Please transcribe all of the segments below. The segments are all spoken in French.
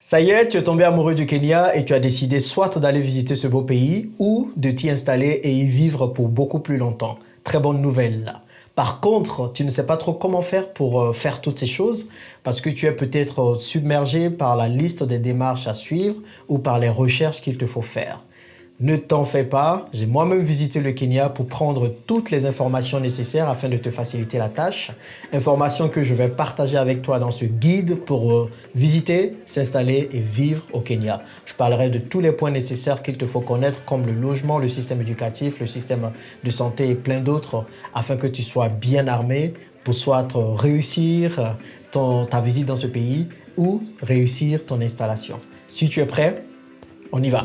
Ça y est, tu es tombé amoureux du Kenya et tu as décidé soit d'aller visiter ce beau pays ou de t'y installer et y vivre pour beaucoup plus longtemps. Très bonne nouvelle. Par contre, tu ne sais pas trop comment faire pour faire toutes ces choses parce que tu es peut-être submergé par la liste des démarches à suivre ou par les recherches qu'il te faut faire. Ne t'en fais pas, j'ai moi-même visité le Kenya pour prendre toutes les informations nécessaires afin de te faciliter la tâche. Informations que je vais partager avec toi dans ce guide pour visiter, s'installer et vivre au Kenya. Je parlerai de tous les points nécessaires qu'il te faut connaître comme le logement, le système éducatif, le système de santé et plein d'autres afin que tu sois bien armé pour soit réussir ta visite dans ce pays ou réussir ton installation. Si tu es prêt, on y va.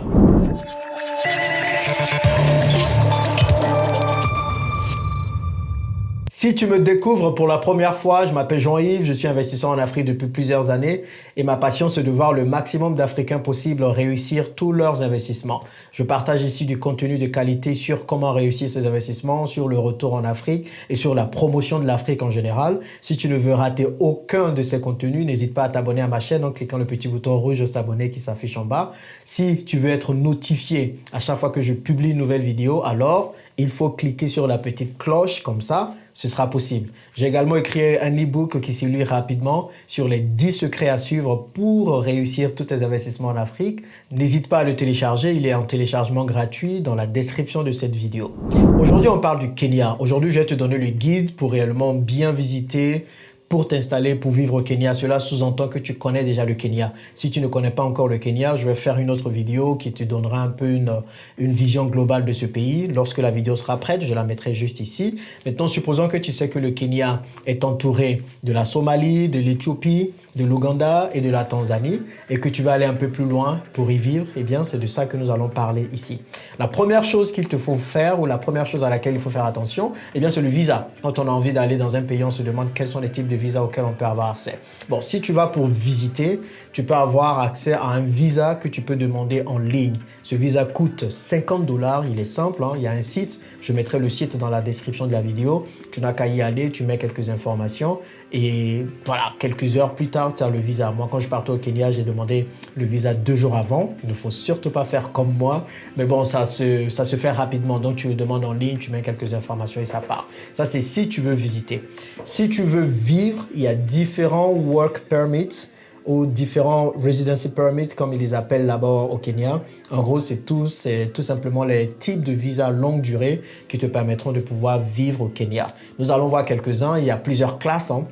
Si tu me découvres pour la première fois, je m'appelle Jean-Yves, je suis investisseur en Afrique depuis plusieurs années et ma passion c'est de voir le maximum d'Africains possible réussir tous leurs investissements. Je partage ici du contenu de qualité sur comment réussir ces investissements, sur le retour en Afrique et sur la promotion de l'Afrique en général. Si tu ne veux rater aucun de ces contenus, n'hésite pas à t'abonner à ma chaîne en cliquant le petit bouton rouge s'abonner qui s'affiche en bas. Si tu veux être notifié à chaque fois que je publie une nouvelle vidéo, alors il faut cliquer sur la petite cloche comme ça. Ce sera possible. J'ai également écrit un e-book qui se lit rapidement sur les 10 secrets à suivre pour réussir tous tes investissements en Afrique. N'hésite pas à le télécharger, il est en téléchargement gratuit dans la description de cette vidéo. Aujourd'hui, on parle du Kenya. Aujourd'hui, je vais te donner le guide pour réellement bien visiter, pour t'installer, pour vivre au Kenya. Cela sous-entend que tu connais déjà le Kenya. Si tu ne connais pas encore le Kenya, je vais faire une autre vidéo qui te donnera un peu une vision globale de ce pays. Lorsque la vidéo sera prête, je la mettrai juste ici. Maintenant, supposons que tu sais que le Kenya est entouré de la Somalie, de l'Éthiopie, de l'Ouganda et de la Tanzanie et que tu vas aller un peu plus loin pour y vivre, eh bien, c'est de ça que nous allons parler ici. La première chose qu'il te faut faire ou la première chose à laquelle il faut faire attention, eh bien, c'est le visa. Quand on a envie d'aller dans un pays, on se demande quels sont les types de visas auxquels on peut avoir accès. Bon, si tu vas pour visiter, tu peux avoir accès à un visa que tu peux demander en ligne. Ce visa coûte 50 $, il est simple, hein. Il y a un site, je mettrai le site dans la description de la vidéo. Tu n'as qu'à y aller, tu mets quelques informations et voilà, quelques heures plus tard, tu as le visa. Moi, quand je partais au Kenya, j'ai demandé le visa 2 jours avant. Il ne faut surtout pas faire comme moi, mais bon, ça se fait rapidement. Donc, tu le demandes en ligne, tu mets quelques informations et ça part. Ça, c'est si tu veux visiter. Si tu veux vivre, il y a différents work permits ou différents residency permits, comme ils les appellent là-bas au Kenya. En gros, c'est tout simplement les types de visas longue durée qui te permettront de pouvoir vivre au Kenya. Nous allons voir quelques-uns. Il y a plusieurs classes, hein.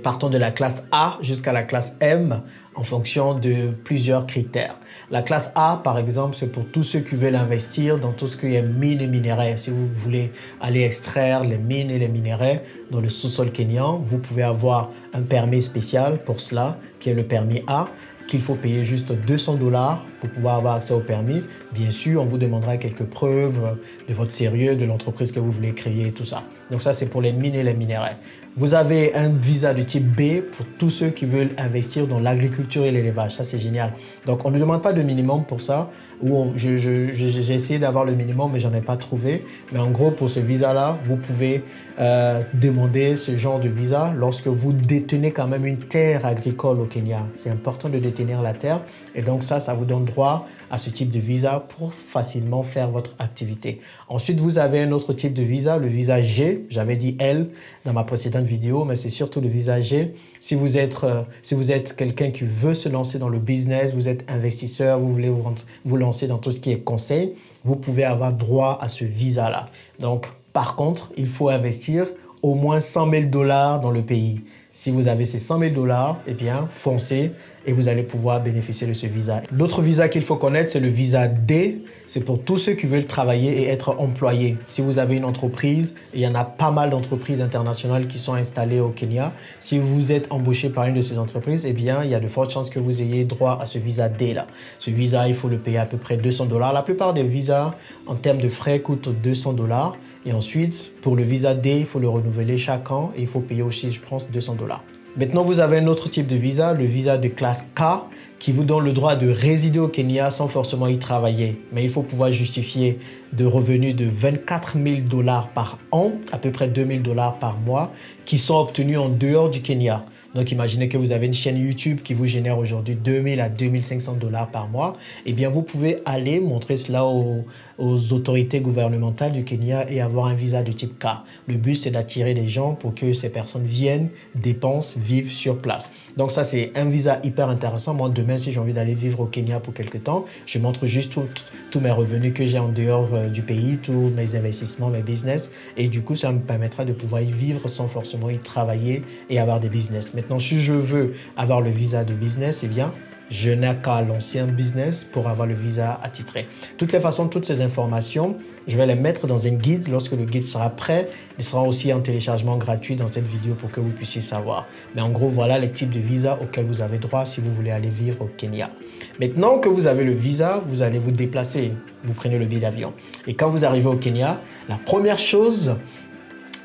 Partons de la classe A jusqu'à la classe M en fonction de plusieurs critères. La classe A, par exemple, c'est pour tous ceux qui veulent investir dans tout ce qui est mines et minerais. Si vous voulez aller extraire les mines et les minerais dans le sous-sol kenyan, vous pouvez avoir un permis spécial pour cela, qui est le permis A, qu'il faut payer juste 200 $ pour pouvoir avoir accès au permis. Bien sûr, on vous demandera quelques preuves de votre sérieux, de l'entreprise que vous voulez créer et tout ça. Donc ça, c'est pour les mines et les minerais. Vous avez un visa de type B pour tous ceux qui veulent investir dans l'agriculture et l'élevage. Ça, c'est génial. Donc, on ne demande pas de minimum pour ça. J'ai essayé d'avoir le minimum, mais je n'en ai pas trouvé. Mais en gros, pour ce visa-là, vous pouvez demander ce genre de visa lorsque vous détenez quand même une terre agricole au Kenya. C'est important de détenir la terre. Et donc, ça vous donne droit à ce type de visa pour facilement faire votre activité. Ensuite, vous avez un autre type de visa, le visa G. J'avais dit L dans ma précédente vidéo, mais c'est surtout le visa G. Si vous êtes quelqu'un qui veut se lancer dans le business, vous êtes investisseur, vous voulez vous lancer dans tout ce qui est conseil, vous pouvez avoir droit à ce visa-là. Donc, par contre, il faut investir au moins 100 000 $ dans le pays. Si vous avez ces 100 000 $, eh bien, foncez et vous allez pouvoir bénéficier de ce visa. L'autre visa qu'il faut connaître, c'est le visa D. C'est pour tous ceux qui veulent travailler et être employés. Si vous avez une entreprise, il y en a pas mal d'entreprises internationales qui sont installées au Kenya. Si vous êtes embauché par une de ces entreprises, eh bien, il y a de fortes chances que vous ayez droit à ce visa D-là. Ce visa, il faut le payer à peu près 200 $. La plupart des visas, en termes de frais, coûtent 200 $. Et ensuite, pour le visa D, il faut le renouveler chaque an et il faut payer aussi, je pense, 200 $. Maintenant, vous avez un autre type de visa, le visa de classe K, qui vous donne le droit de résider au Kenya sans forcément y travailler. Mais il faut pouvoir justifier de revenus de 24 000 $ par an, à peu près 2 000 $ par mois, qui sont obtenus en dehors du Kenya. Donc, imaginez que vous avez une chaîne YouTube qui vous génère aujourd'hui 2000 à 2500 dollars par mois. Eh bien, vous pouvez aller montrer cela aux autorités gouvernementales du Kenya et avoir un visa de type K. Le but, c'est d'attirer des gens pour que ces personnes viennent, dépensent, vivent sur place. Donc, ça, c'est un visa hyper intéressant. Moi, demain, si j'ai envie d'aller vivre au Kenya pour quelque temps, je montre juste tous mes revenus que j'ai en dehors du pays, tous mes investissements, mes business. Et du coup, ça me permettra de pouvoir y vivre sans forcément y travailler et avoir des business. Maintenant, si je veux avoir le visa de business, eh bien, je n'ai qu'à lancer un business pour avoir le visa attitré. De toutes les façons, toutes ces informations, je vais les mettre dans un guide. Lorsque le guide sera prêt, il sera aussi en téléchargement gratuit dans cette vidéo pour que vous puissiez savoir. Mais en gros, voilà les types de visas auxquels vous avez droit si vous voulez aller vivre au Kenya. Maintenant que vous avez le visa, vous allez vous déplacer. Vous prenez le billet d'avion. Et quand vous arrivez au Kenya, la première chose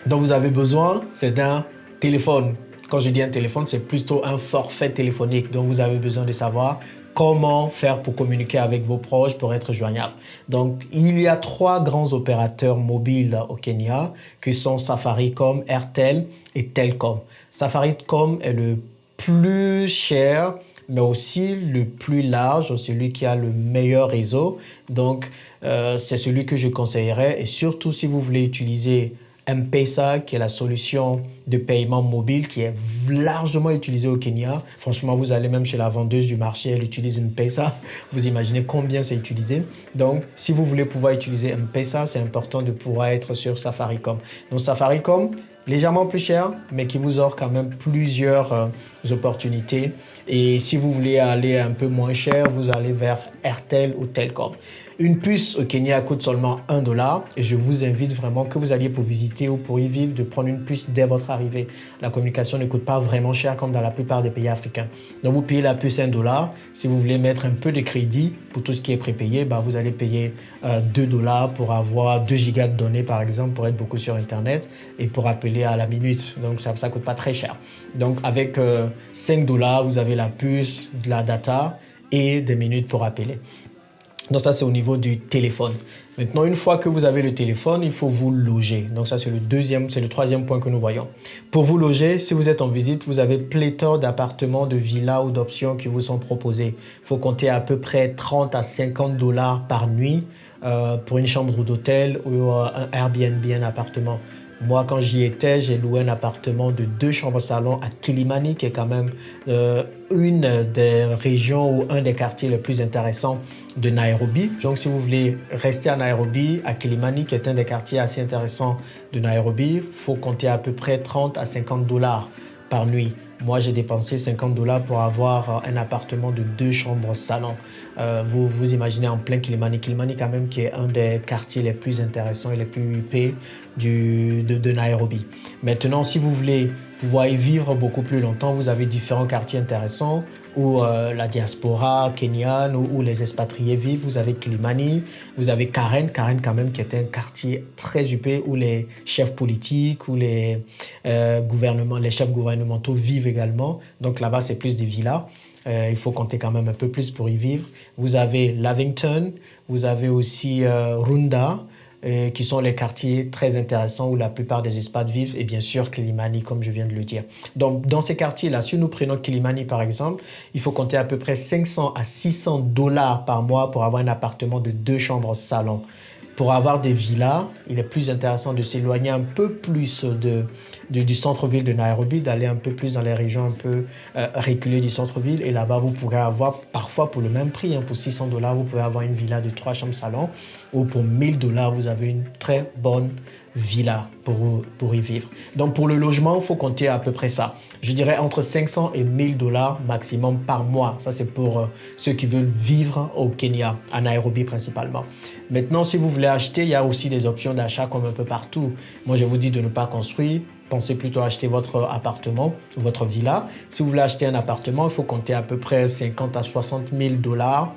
dont vous avez besoin, c'est d'un téléphone. Quand je dis un téléphone, c'est plutôt un forfait téléphonique. Donc, vous avez besoin de savoir comment faire pour communiquer avec vos proches, pour être joignable. Donc, il y a 3 grands opérateurs mobiles au Kenya qui sont Safaricom, Airtel et Telcom. Safaricom est le plus cher, mais aussi le plus large, celui qui a le meilleur réseau. Donc, c'est celui que je conseillerais. Et surtout, si vous voulez utiliser M-Pesa, qui est la solution de paiement mobile qui est largement utilisée au Kenya. Franchement, vous allez même chez la vendeuse du marché, elle utilise M-Pesa. Vous imaginez combien c'est utilisé. Donc, si vous voulez pouvoir utiliser M-Pesa, c'est important de pouvoir être sur Safaricom. Donc, Safaricom, légèrement plus cher, mais qui vous offre quand même plusieurs opportunités. Et si vous voulez aller un peu moins cher, vous allez vers Airtel ou Telcom. Une puce au Kenya coûte seulement $1 et je vous invite vraiment que vous alliez pour visiter ou pour y vivre de prendre une puce dès votre arrivée. La communication ne coûte pas vraiment cher comme dans la plupart des pays africains. Donc vous payez la puce $1. Si vous voulez mettre un peu de crédit pour tout ce qui est prépayé, vous allez payer $2 pour avoir 2 gigas de données par exemple pour être beaucoup sur Internet et pour appeler à la minute. Donc ça ne coûte pas très cher. Donc avec $5, vous avez la puce, de la data et des minutes pour appeler. Donc ça, c'est au niveau du téléphone. Maintenant, une fois que vous avez le téléphone, il faut vous loger. Donc ça, c'est le troisième point que nous voyons. Pour vous loger, si vous êtes en visite, vous avez pléthore d'appartements, de villas ou d'options qui vous sont proposées. Il faut compter à peu près 30 à 50 dollars par nuit pour une chambre d'hôtel ou un Airbnb, un appartement. Moi, quand j'y étais, j'ai loué un appartement de 2 chambres-salon à Kilimani, qui est quand même une des régions ou un des quartiers les plus intéressants de Nairobi. Donc, si vous voulez rester à Nairobi, à Kilimani, qui est un des quartiers assez intéressants de Nairobi, il faut compter à peu près 30 à 50 dollars par nuit. Moi, j'ai dépensé 50 dollars pour avoir un appartement de 2 chambres-salon. Vous imaginez en plein Kilimani. Kilimani, quand même, qui est un des quartiers les plus intéressants et les plus huppés de Nairobi. Maintenant, si vous voulez pouvoir y vivre beaucoup plus longtemps, vous avez différents quartiers intéressants où la diaspora kenyane, où les expatriés vivent. Vous avez Kilimani, vous avez Karen quand même, qui est un quartier très huppé où les chefs politiques ou les chefs gouvernementaux vivent également. Donc là-bas, c'est plus des villas. Il faut compter quand même un peu plus pour y vivre. Vous avez Lavington, vous avez aussi Runda, qui sont les quartiers très intéressants où la plupart des expats vivent, et bien sûr Kilimani, comme je viens de le dire. Donc, dans ces quartiers-là, si nous prenons Kilimani par exemple, il faut compter à peu près 500 à 600 dollars par mois pour avoir un appartement de 2 chambres-salon. Pour avoir des villas, il est plus intéressant de s'éloigner un peu plus du centre-ville de Nairobi, d'aller un peu plus dans les régions un peu reculées du centre-ville. Et là-bas, vous pourrez avoir, parfois pour le même prix, pour 600 dollars, vous pouvez avoir une villa de 3 chambres-salon. Ou pour 1000 dollars, vous avez une très bonne villa pour y vivre. Donc pour le logement, il faut compter à peu près ça. Je dirais entre 500 et 1000 dollars maximum par mois. Ça, c'est pour ceux qui veulent vivre au Kenya, à Nairobi principalement. Maintenant, si vous voulez acheter, il y a aussi des options d'achat comme un peu partout. Moi, je vous dis de ne pas construire. Pensez plutôt à acheter votre appartement, votre villa. Si vous voulez acheter un appartement, il faut compter à peu près 50 à 60 000 dollars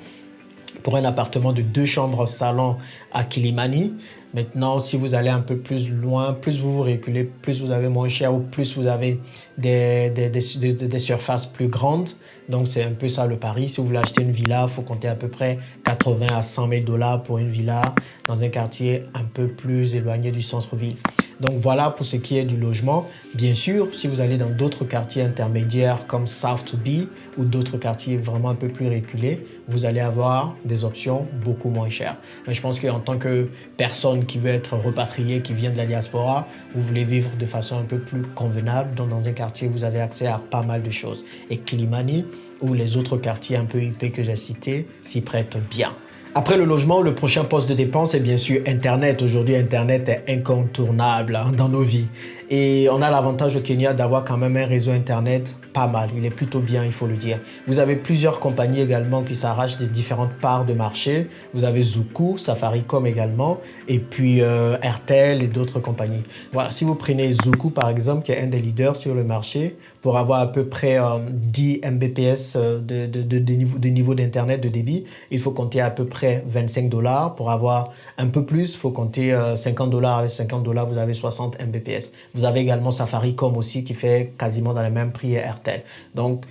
pour un appartement de 2 chambres salon à Kilimani. Maintenant, si vous allez un peu plus loin, plus vous vous reculez, plus vous avez moins cher ou plus vous avez des surfaces plus grandes. Donc, c'est un peu ça le pari. Si vous voulez acheter une villa, il faut compter à peu près 80 à 100 000 dollars pour une villa dans un quartier un peu plus éloigné du centre-ville. Donc voilà pour ce qui est du logement. Bien sûr, si vous allez dans d'autres quartiers intermédiaires comme South to Be ou d'autres quartiers vraiment un peu plus reculés, vous allez avoir des options beaucoup moins chères. Mais je pense qu'en tant que personne qui veut être repatriée, qui vient de la diaspora, vous voulez vivre de façon un peu plus convenable. Donc dans un quartier, vous avez accès à pas mal de choses. Et Kilimani ou les autres quartiers un peu huppés que j'ai cités s'y prêtent bien. Après le logement, le prochain poste de dépense est bien sûr Internet. Aujourd'hui, Internet est incontournable dans nos vies. Et on a l'avantage au Kenya d'avoir quand même un réseau Internet pas mal. Il est plutôt bien, il faut le dire. Vous avez plusieurs compagnies également qui s'arrachent des différentes parts de marché. Vous avez Zuku, Safaricom également, et puis Airtel et d'autres compagnies. Voilà, si vous prenez Zuku par exemple, qui est un des leaders sur le marché, pour avoir à peu près 10 Mbps de niveau d'Internet de débit, il faut compter à peu près $25. Pour avoir un peu plus, il faut compter $50. Avec $50, vous avez 60 Mbps. Vous avez également Safaricom aussi qui fait quasiment dans le même prix et Airtel. Donc,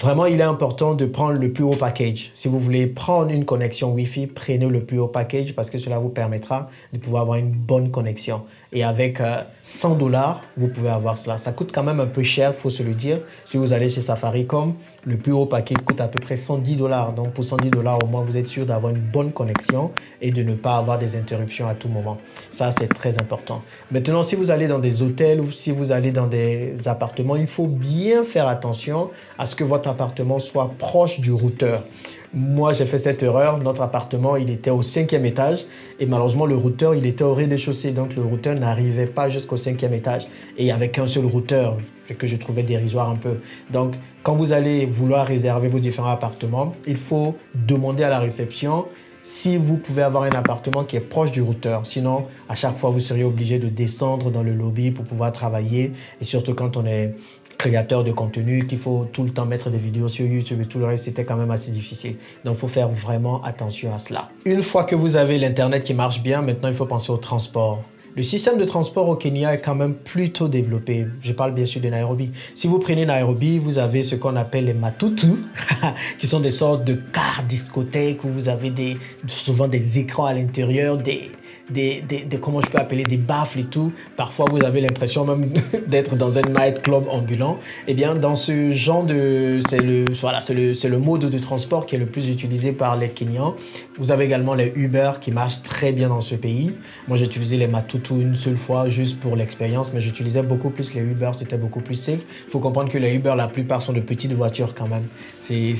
vraiment, il est important de prendre le plus haut package. Si vous voulez prendre une connexion Wi-Fi, prenez le plus haut package parce que cela vous permettra de pouvoir avoir une bonne connexion. Et avec $100, vous pouvez avoir cela. Ça coûte quand même un peu cher, il faut se le dire. Si vous allez chez Safaricom, le plus haut package coûte à peu près $110. Donc pour $110, au moins, vous êtes sûr d'avoir une bonne connexion et de ne pas avoir des interruptions à tout moment. Ça, c'est très important. Maintenant, si vous allez dans des hôtels ou si vous allez dans des appartements, il faut bien faire attention à ce que votre appartement soit proche du routeur. Moi, j'ai fait cette erreur. Notre appartement, il était au 5e étage et malheureusement, le routeur, il était au rez-de-chaussée. Donc, le routeur n'arrivait pas jusqu'au 5e étage. Et il n'y avait qu'un seul routeur, ce que je trouvais dérisoire un peu. Donc, quand vous allez vouloir réserver vos différents appartements, il faut demander à la réception si vous pouvez avoir un appartement qui est proche du routeur. Sinon, à chaque fois, vous seriez obligé de descendre dans le lobby pour pouvoir travailler. Et surtout quand on est créateur de contenu, qu'il faut tout le temps mettre des vidéos sur YouTube et tout le reste, c'était quand même assez difficile. Donc, il faut faire vraiment attention à cela. Une fois que vous avez l'Internet qui marche bien, maintenant, il faut penser au transport. Le système de transport au Kenya est quand même plutôt développé. Je parle bien sûr de Nairobi. Si vous prenez Nairobi, vous avez ce qu'on appelle les matutu, qui sont des sortes de cars discothèques où vous avez souvent des écrans à l'intérieur, comment je peux appeler, des baffles et tout. Parfois, vous avez l'impression même d'être dans un nightclub ambulant. Eh bien, dans ce genre c'est le mode de transport qui est le plus utilisé par les Kenyans. Vous avez également les Uber qui marchent très bien dans ce pays. Moi, j'ai utilisé les Matutu une seule fois juste pour l'expérience, mais j'utilisais beaucoup plus les Uber, c'était beaucoup plus safe. Il faut comprendre que les Uber, la plupart sont de petites voitures quand même. C'est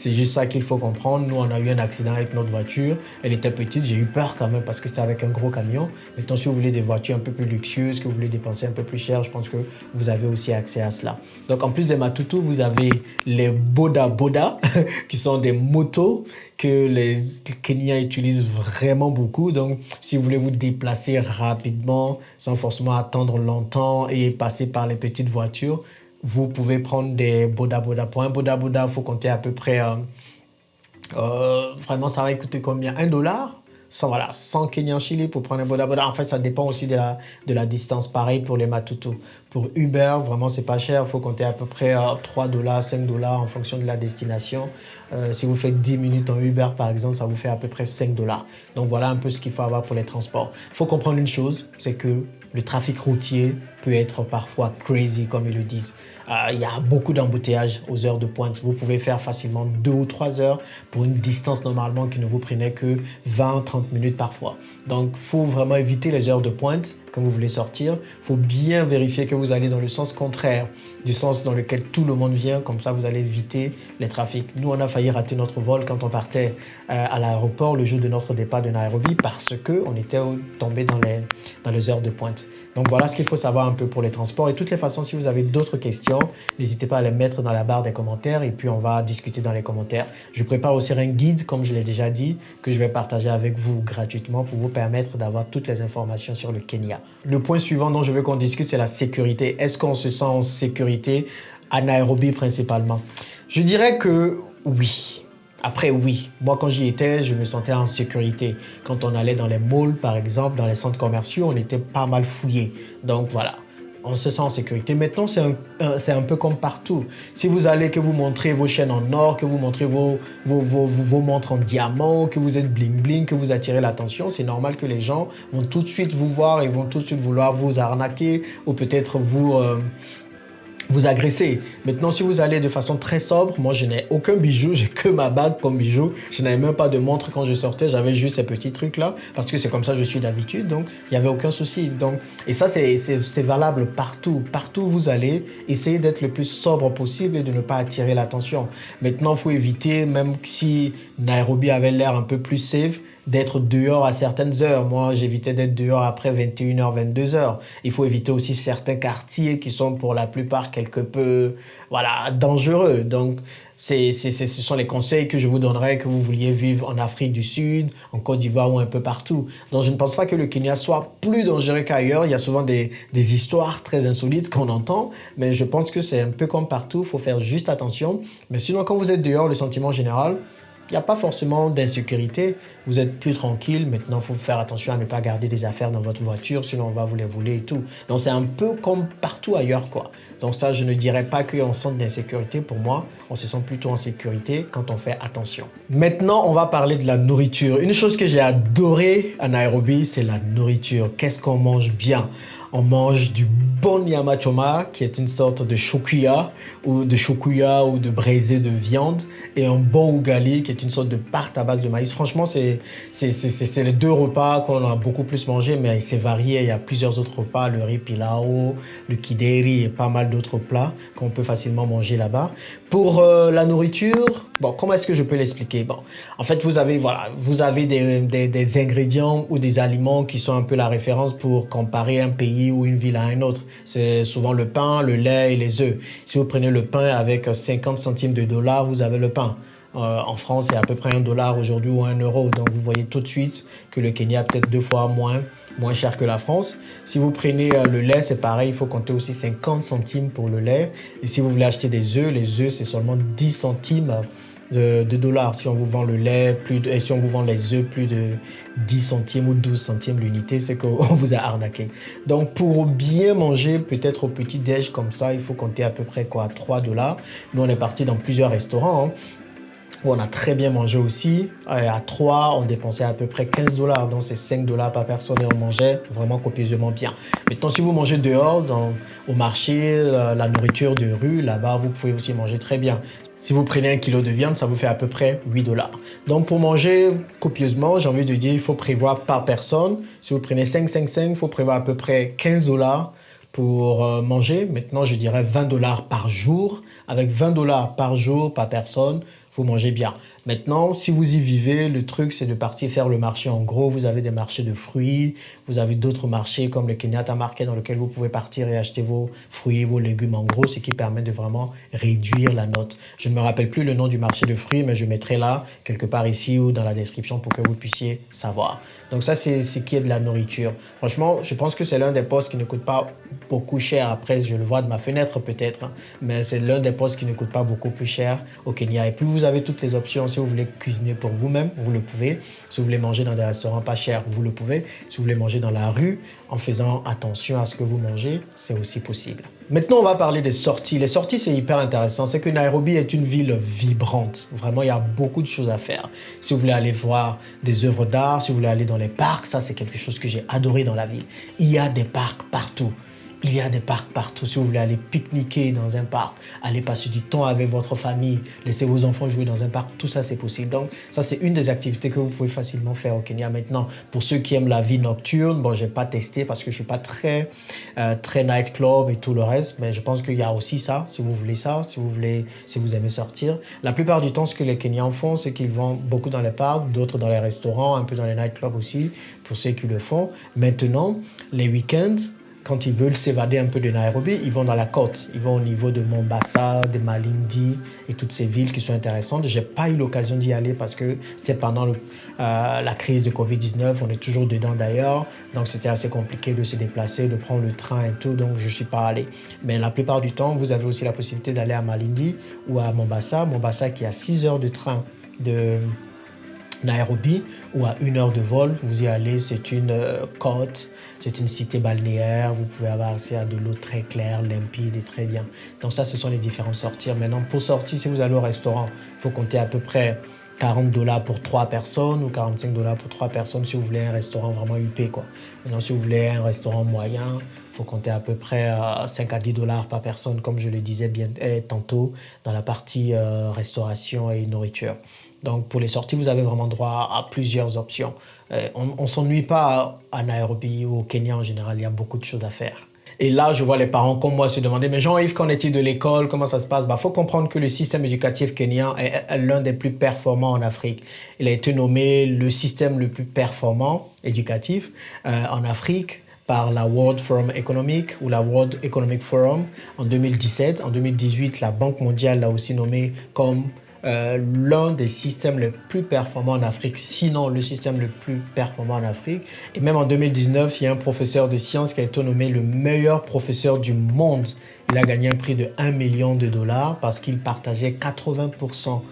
juste ça qu'il faut comprendre. Nous, on a eu un accident avec notre voiture. Elle était petite, j'ai eu peur quand même parce que c'était avec un gros camion. Maintenant, si vous voulez des voitures un peu plus luxueuses, que vous voulez dépenser un peu plus cher, je pense que vous avez aussi accès à cela. Donc, en plus des Matutu, vous avez les Boda Boda, qui sont des motos que les Kenyans utilisent vraiment beaucoup. Donc, si vous voulez vous déplacer rapidement, sans forcément attendre longtemps et passer par les petites voitures, vous pouvez prendre des Boda Boda. Pour un Boda Boda, il faut compter à peu près... vraiment, ça va coûter combien? $1? 100 Kenyan Chili pour prendre un Boda Boda. En fait, ça dépend aussi de la distance. Pareil pour les Matutu. Pour Uber, vraiment, c'est pas cher. Il faut compter à peu près $3, $5 en fonction de la destination. Si vous faites 10 minutes en Uber, par exemple, ça vous fait à peu près $5. Donc, voilà un peu ce qu'il faut avoir pour les transports. Il faut comprendre une chose, c'est que le trafic routier peut être parfois crazy, comme ils le disent. Il y a beaucoup d'embouteillages aux heures de pointe. Vous pouvez faire facilement 2 ou 3 heures pour une distance normalement qui ne vous prenait que 20-30 minutes parfois. Donc, il faut vraiment éviter les heures de pointe quand vous voulez sortir. Il faut bien vérifier que vous allez dans le sens contraire du sens dans lequel tout le monde vient. Comme ça, vous allez éviter les trafics. Nous, on a failli rater notre vol quand on partait à l'aéroport le jour de notre départ de Nairobi parce qu'on était tombé dans les heures de pointe. Donc voilà ce qu'il faut savoir un peu pour les transports. Et de toutes les façons, si vous avez d'autres questions, n'hésitez pas à les mettre dans la barre des commentaires et puis on va discuter dans les commentaires. Je prépare aussi un guide, comme je l'ai déjà dit, que je vais partager avec vous gratuitement pour vous permettre d'avoir toutes les informations sur le Kenya. Le point suivant dont je veux qu'on discute, c'est la sécurité. Est-ce qu'on se sent en sécurité à Nairobi principalement? Je dirais que oui. Après, oui. Moi, quand j'y étais, je me sentais en sécurité. Quand on allait dans les malls, par exemple, dans les centres commerciaux, on était pas mal fouillés. Donc, voilà. on se sent en sécurité. Maintenant, c'est un peu comme partout. Si vous allez, que vous montrez vos chaînes en or, que vous montrez vos montres en diamant, que vous êtes bling-bling, que vous attirez l'attention, c'est normal que les gens vont tout de suite vous voir et vont tout de suite vouloir vous arnaquer ou peut-être vous agresser. Maintenant, si vous allez de façon très sobre, moi je n'ai aucun bijou, j'ai que ma bague comme bijou. Je n'avais même pas de montre quand je sortais, j'avais juste ces petits trucs-là parce que c'est comme ça que je suis d'habitude, donc il n'y avait aucun souci. Donc, et ça, c'est valable partout. Partout où vous allez, essayez d'être le plus sobre possible et de ne pas attirer l'attention. Maintenant, il faut éviter, même si Nairobi avait l'air un peu plus safe, d'être dehors à certaines heures. Moi, j'évitais d'être dehors après 21h, 22h. Il faut éviter aussi certains quartiers qui sont pour la plupart quelque peu dangereux. Donc, ce sont les conseils que je vous donnerais que vous vouliez vivre en Afrique du Sud, en Côte d'Ivoire ou un peu partout. Donc, je ne pense pas que le Kenya soit plus dangereux qu'ailleurs. Il y a souvent des histoires très insolites qu'on entend, mais je pense que c'est un peu comme partout. Il faut faire juste attention. Mais sinon, quand vous êtes dehors, le sentiment général, il n'y a pas forcément d'insécurité. Vous êtes plus tranquille. Maintenant, il faut faire attention à ne pas garder des affaires dans votre voiture, sinon on va vous les voler et tout. Donc, c'est un peu comme partout ailleurs, quoi. Donc ça, je ne dirais pas qu'on sent d'insécurité. Pour moi, on se sent plutôt en sécurité quand on fait attention. Maintenant, on va parler de la nourriture. Une chose que j'ai adorée à Nairobi, c'est la nourriture. Qu'est-ce qu'on mange bien? On mange du bon nyama choma, qui est une sorte de chokuya ou de braisé de viande, et un bon ugali, qui est une sorte de pâte à base de maïs. Franchement, c'est les deux repas qu'on a beaucoup plus mangé, mais c'est varié. Il y a plusieurs autres repas, le riz pilao, le kideri et pas mal d'autres plats qu'on peut facilement manger là-bas. Pour la nourriture, bon, comment est-ce que je peux l'expliquer? Bon, en fait, vous avez des ingrédients ou des aliments qui sont un peu la référence pour comparer un pays ou une ville à un autre. C'est souvent le pain, le lait et les œufs. Si vous prenez le pain avec 50 centimes de dollars, vous avez le pain. En France, c'est à peu près $1 aujourd'hui ou €1. Donc, vous voyez tout de suite que le Kenya est peut-être 2 fois moins cher que la France. Si vous prenez le lait, c'est pareil, il faut compter aussi 50 centimes pour le lait. Et si vous voulez acheter des œufs, les œufs, c'est seulement 10 centimes de dollars. Si on vous vend le lait, et si on vous vend les œufs plus de 10 centimes ou 12 centimes l'unité, c'est qu'on vous a arnaqué. Donc, pour bien manger, peut-être au petit-déj comme ça, il faut compter à peu près $3. Nous, on est parti dans plusieurs restaurants, hein, où on a très bien mangé aussi. À 3, on dépensait à peu près $15. Donc, c'est $5 par personne et on mangeait vraiment copieusement bien. Maintenant, si vous mangez dehors, au marché, la nourriture de rue, là-bas, vous pouvez aussi manger très bien. Si vous prenez 1 kilo de viande, ça vous fait à peu près $8. Donc, pour manger copieusement, j'ai envie de dire, il faut prévoir par personne. Si vous prenez 5, il faut prévoir à peu près $15 pour manger. Maintenant, je dirais $20 par jour. Avec $20 par jour, par personne, vous mangez bien. Maintenant, si vous y vivez, le truc, c'est de partir faire le marché en gros. Vous avez des marchés de fruits, vous avez d'autres marchés comme le Kenyatta Market dans lequel vous pouvez partir et acheter vos fruits, vos légumes en gros, ce qui permet de vraiment réduire la note. Je ne me rappelle plus le nom du marché de fruits, mais je mettrai là, quelque part ici ou dans la description pour que vous puissiez savoir. Donc ça, c'est ce qui est de la nourriture. Franchement, je pense que c'est l'un des postes qui ne coûte pas beaucoup cher. Après, je le vois de ma fenêtre peut-être, hein, mais c'est l'un des postes qui ne coûte pas beaucoup plus cher au Kenya. Et puis, vous avez toutes les options. Si vous voulez cuisiner pour vous-même, vous le pouvez. Si vous voulez manger dans des restaurants pas chers, vous le pouvez. Si vous voulez manger dans la rue, en faisant attention à ce que vous mangez, c'est aussi possible. Maintenant, on va parler des sorties. Les sorties, c'est hyper intéressant. C'est que Nairobi est une ville vibrante. Vraiment, il y a beaucoup de choses à faire. Si vous voulez aller voir des œuvres d'art, si vous voulez aller dans les parcs, ça, c'est quelque chose que j'ai adoré dans la ville. Il y a des parcs partout. Il y a des parcs partout. Si vous voulez aller pique-niquer dans un parc, aller passer du temps avec votre famille, laisser vos enfants jouer dans un parc, tout ça, c'est possible. Donc, ça, c'est une des activités que vous pouvez facilement faire au Kenya. Maintenant, pour ceux qui aiment la vie nocturne, bon, je n'ai pas testé parce que je ne suis pas très nightclub et tout le reste, mais je pense qu'il y a aussi ça, si vous voulez ça, si vous aimez sortir. La plupart du temps, ce que les Kenyans font, c'est qu'ils vont beaucoup dans les parcs, d'autres dans les restaurants, un peu dans les nightclubs aussi, pour ceux qui le font. Maintenant, les week-ends, quand ils veulent s'évader un peu de Nairobi, ils vont dans la côte. Ils vont au niveau de Mombasa, de Malindi et toutes ces villes qui sont intéressantes. Je n'ai pas eu l'occasion d'y aller parce que c'est pendant la crise de Covid-19. On est toujours dedans d'ailleurs. Donc, c'était assez compliqué de se déplacer, de prendre le train et tout. Donc, je ne suis pas allé. Mais la plupart du temps, vous avez aussi la possibilité d'aller à Malindi ou à Mombasa. Mombasa qui a 6 heures de train Nairobi ou à 1 heure de vol. Vous y allez, c'est une côte, c'est une cité balnéaire. Vous pouvez avoir accès à de l'eau très claire, limpide et très bien. Donc ça, ce sont les différentes sorties. Maintenant, pour sortir, si vous allez au restaurant, il faut compter à peu près $40 pour 3 personnes ou $45 pour 3 personnes si vous voulez un restaurant vraiment huppé, quoi. Maintenant, si vous voulez un restaurant moyen, il faut compter à peu près 5 à 10 dollars par personne, comme je le disais bien tantôt, dans la partie restauration et nourriture. Donc, pour les sorties, vous avez vraiment droit à plusieurs options. On ne s'ennuie pas à Nairobi ou au Kenya en général, il y a beaucoup de choses à faire. Et là, je vois les parents comme moi se demander, mais Jean-Yves, qu'en est-il de l'école? Comment ça se passe? Faut comprendre que le système éducatif kenyan est l'un des plus performants en Afrique. Il a été nommé le système le plus performant éducatif en Afrique par la World Forum Economic ou la World Economic Forum en 2017. En 2018, la Banque mondiale l'a aussi nommé comme l'un des systèmes les plus performants en Afrique, sinon le système le plus performant en Afrique. Et même en 2019, il y a un professeur de sciences qui a été nommé le meilleur professeur du monde. Il a gagné un prix de $1 million parce qu'il partageait 80%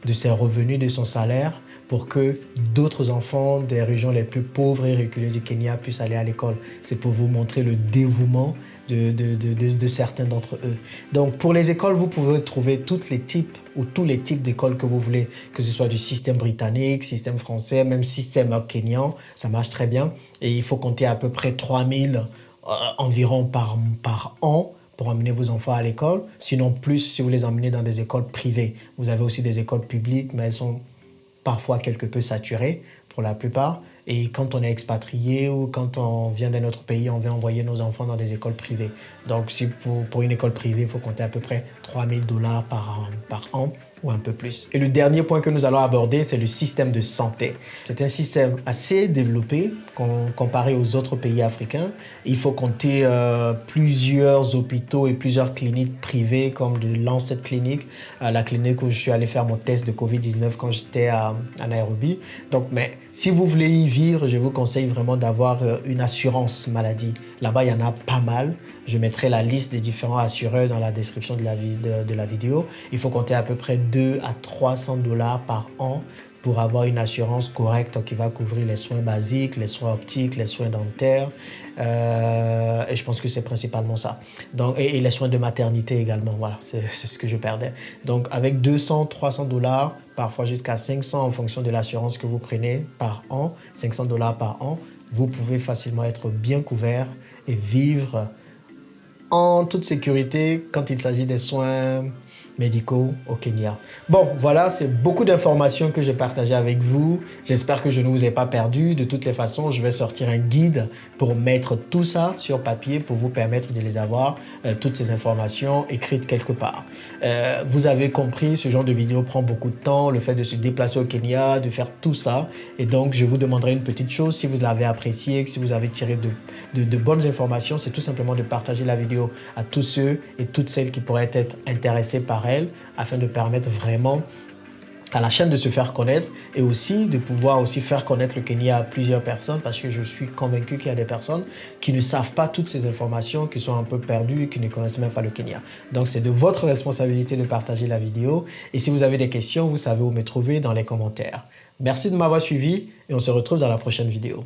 de ses revenus, de son salaire, pour que d'autres enfants des régions les plus pauvres et reculées du Kenya puissent aller à l'école. C'est pour vous montrer le dévouement de certains d'entre eux. Donc, pour les écoles, vous pouvez trouver tous les types d'écoles que vous voulez, que ce soit du système britannique, système français, même système kenyan, ça marche très bien. Et il faut compter à peu près 3000 environ par an pour emmener vos enfants à l'école. Sinon, plus si vous les emmenez dans des écoles privées. Vous avez aussi des écoles publiques, mais elles sont parfois quelque peu saturées pour la plupart. Et quand on est expatrié ou quand on vient d'un autre pays, on vient envoyer nos enfants dans des écoles privées. Donc, si pour une école privée, il faut compter à peu près $3000 par an ou un peu plus. Et le dernier point que nous allons aborder, c'est le système de santé. C'est un système assez développé comparé aux autres pays africains. Il faut compter plusieurs hôpitaux et plusieurs cliniques privées comme de Lancet Clinic, la clinique où je suis allé faire mon test de Covid-19 quand j'étais à Nairobi. Donc, mais si vous voulez y vivre, je vous conseille vraiment d'avoir une assurance maladie. Là-bas, il y en a pas mal. Je mettrai la liste des différents assureurs dans la description de la vidéo. Il faut compter à peu près $200 à $300 par an pour avoir une assurance correcte qui va couvrir les soins basiques, les soins optiques, les soins dentaires. Et je pense que c'est principalement ça. Donc, et les soins de maternité également. Voilà, c'est ce que je perdais. Donc, avec $200, $300, parfois jusqu'à 500 en fonction de l'assurance que vous prenez par an, $500 par an, vous pouvez facilement être bien couvert et vivre en toute sécurité quand il s'agit des soins médicaux au Kenya. Bon, voilà, c'est beaucoup d'informations que j'ai partagées avec vous. J'espère que je ne vous ai pas perdu. De toutes les façons, je vais sortir un guide pour mettre tout ça sur papier pour vous permettre de les avoir, toutes ces informations écrites quelque part. Vous avez compris, ce genre de vidéo prend beaucoup de temps, le fait de se déplacer au Kenya, de faire tout ça. Et donc, je vous demanderai une petite chose, si vous l'avez apprécié, si vous avez tiré de bonnes informations, c'est tout simplement de partager la vidéo à tous ceux et toutes celles qui pourraient être intéressés par elle, afin de permettre vraiment à la chaîne de se faire connaître et aussi de pouvoir aussi faire connaître le Kenya à plusieurs personnes, parce que je suis convaincu qu'il y a des personnes qui ne savent pas toutes ces informations, qui sont un peu perdues, qui ne connaissent même pas le Kenya. Donc c'est de votre responsabilité de partager la vidéo, et si vous avez des questions, vous savez où me trouver dans les commentaires. Merci de m'avoir suivi et on se retrouve dans la prochaine vidéo.